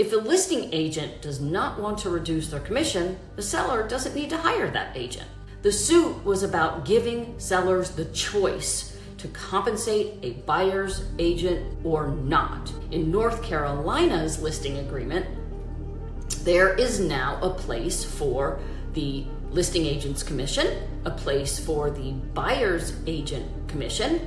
If the listing agent does not want to reduce their commission, the seller doesn't need to hire that agent. The suit was about giving sellers the choice to compensate a buyer's agent or not. In North Carolina's listing agreement, there is now a place for the listing agent's commission, a place for the buyer's agent commission,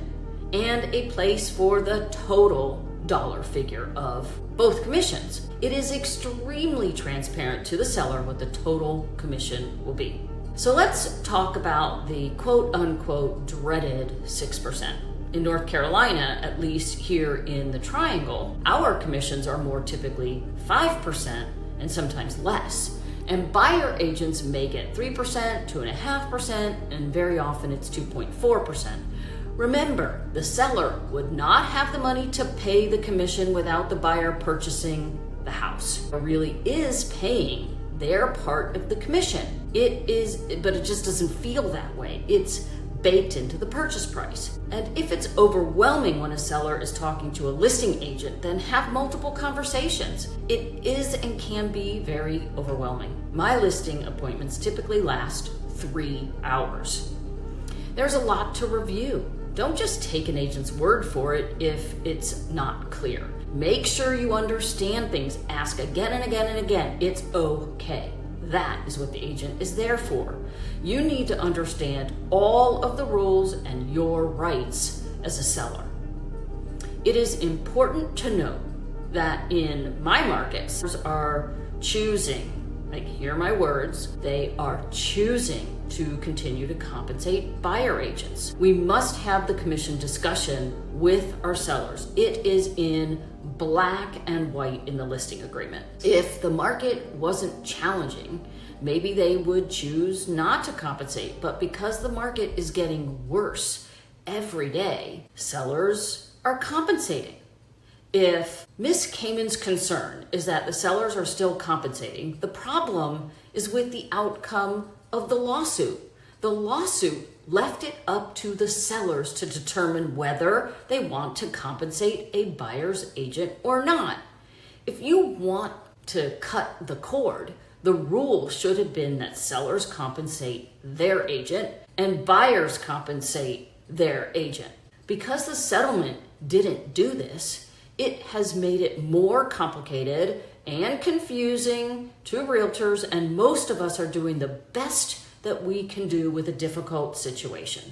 and a place for the total dollar figure of both commissions. It is extremely transparent to the seller what the total commission will be. So let's talk about the quote unquote dreaded 6%. In North Carolina, at least here in the Triangle, our commissions are more typically 5% and sometimes less. And buyer agents may get 3%, 2.5%, and very often it's 2.4%. Remember, the seller would not have the money to pay the commission without the buyer purchasing the house. It really is paying their part of the commission. It is, but it just doesn't feel that way. It's baked into the purchase price. And if it's overwhelming when a seller is talking to a listing agent, then have multiple conversations. It is and can be very overwhelming. My listing appointments typically last 3 hours. There's a lot to review. Don't just take an agent's word for it if it's not clear. Make sure you understand things. Ask again and again and again. It's okay. That is what the agent is there for. You need to understand all of the rules and your rights as a seller. It is important to note that in my market, sellers are choosing, hear my words, they are choosing to continue to compensate buyer agents. We must have the commission discussion with our sellers. It is in black and white in the listing agreement. If the market wasn't challenging, maybe they would choose not to compensate, but because the market is getting worse every day, sellers are compensating. If Ms. Kamen's concern is that the sellers are still compensating, the problem is with the outcome of the lawsuit. The lawsuit left it up to the sellers to determine whether they want to compensate a buyer's agent or not. If you want to cut the cord, the rule should have been that sellers compensate their agent and buyers compensate their agent. Because the settlement didn't do this, it has made it more complicated and confusing to realtors, and most of us are doing the best that we can do with a difficult situation.